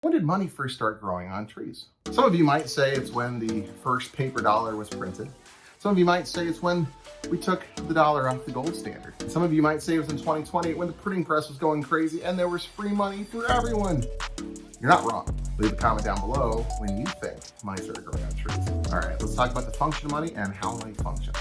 When did money first start growing on trees? Some of you might say it's when the first paper dollar was printed. Some of you might say it's when we took the dollar off the gold standard. Some of you might say it was in 2020 when the printing press was going crazy and there was free money for everyone. You're not wrong. Leave a comment down below when you think money started growing on trees. All right, let's talk about the function of money and how money functions.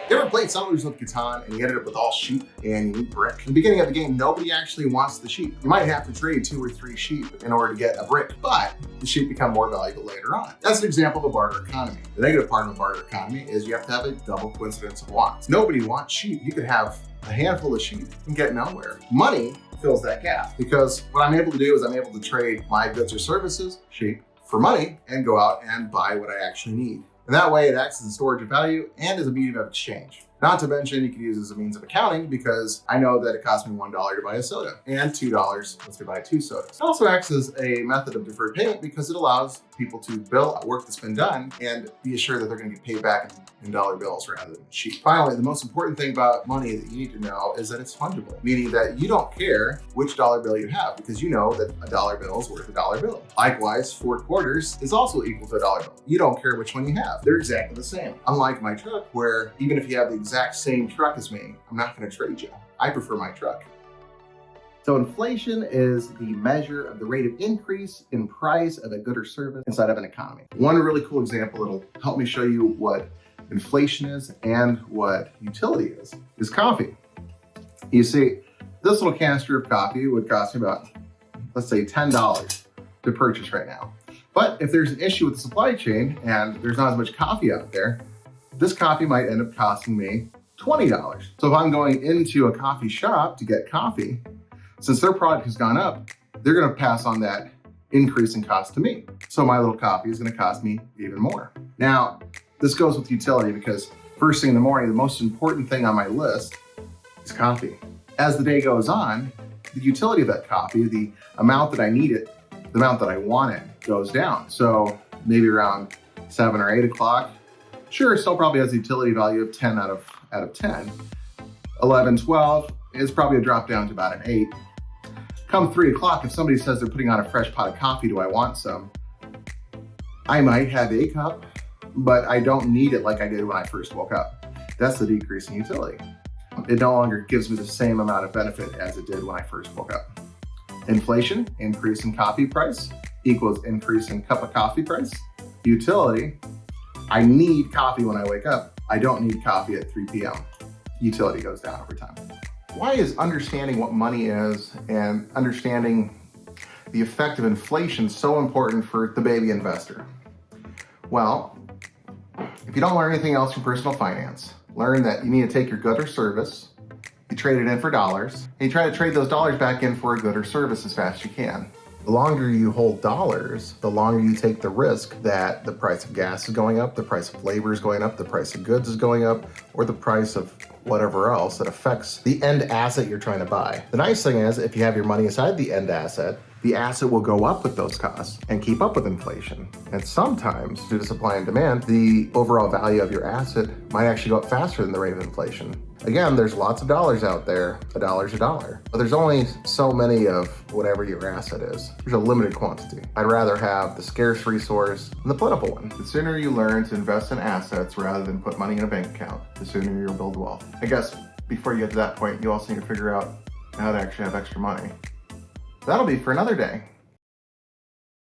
You ever played Settlers of Catan and you ended up with all sheep and you need brick? In the beginning of the game, nobody actually wants the sheep. You might have to trade 2 or 3 sheep in order to get a brick, but the sheep become more valuable later on. That's an example of a barter economy. The negative part of a barter economy is you have to have a double coincidence of wants. Nobody wants sheep. You could have a handful of sheep and get nowhere. Money fills that gap because what I'm able to do is I'm able to trade my goods or services, sheep, for money and go out and buy what I actually need. And that way it acts as a storage of value and as a medium of exchange. Not to mention you can use it as a means of accounting because I know that it cost me $1 to buy a soda and $2 let's say buy 2 sodas. It also acts as a method of deferred payment because it allows people to bill work that's been done and be assured that they're going to get paid back in dollar bills rather than sheep. Finally, the most important thing about money that you need to know is that it's fungible, meaning that you don't care which dollar bill you have because you know that a dollar bill is worth a dollar bill. Likewise, 4 quarters is also equal to a dollar bill. You don't care which one you have. They're exactly the same. Unlike my truck, where even if you have the exact same truck as me, I'm not going to trade you. I prefer my truck. So inflation is the measure of the rate of increase in price of a good or service inside of an economy. One really cool example that'll help me show you what inflation is and what utility is coffee. You see, this little canister of coffee would cost me about, let's say $10 to purchase right now. But if there's an issue with the supply chain and there's not as much coffee out there, this coffee might end up costing me $20. So if I'm going into a coffee shop to get coffee, since their product has gone up, they're gonna pass on that increase in cost to me. So my little coffee is gonna cost me even more. Now, this goes with utility because first thing in the morning, the most important thing on my list is coffee. As the day goes on, the utility of that coffee, the amount that I need it, the amount that I want it, goes down. So maybe around 7 or 8 o'clock, sure, it still probably has a utility value of 10 out of 10. 11, 12 is probably a drop down to about an 8. Come 3 o'clock, if somebody says they're putting on a fresh pot of coffee, do I want some? I might have a cup, but I don't need it like I did when I first woke up. That's the decrease in utility. It no longer gives me the same amount of benefit as it did when I first woke up. Inflation, increase in coffee price, equals increase in cup of coffee price. Utility, I need coffee when I wake up. I don't need coffee at 3 p.m. Utility goes down over time. Why is understanding what money is and understanding the effect of inflation so important for the baby investor? Well, if you don't learn anything else from personal finance, learn that you need to take your good or service, you trade it in for dollars, and you try to trade those dollars back in for a good or service as fast as you can. The longer you hold dollars, the longer you take the risk that the price of gas is going up, the price of labor is going up, the price of goods is going up, or the price of whatever else that affects the end asset you're trying to buy. The nice thing is, if you have your money inside the end asset, the asset will go up with those costs and keep up with inflation. And sometimes, due to supply and demand, the overall value of your asset might actually go up faster than the rate of inflation. Again, there's lots of dollars out there. A dollar's a dollar. But there's only so many of whatever your asset is. There's a limited quantity. I'd rather have the scarce resource than the plentiful one. The sooner you learn to invest in assets rather than put money in a bank account, the sooner you'll build wealth. I guess before you get to that point, you also need to figure out how to actually have extra money. That'll be for another day.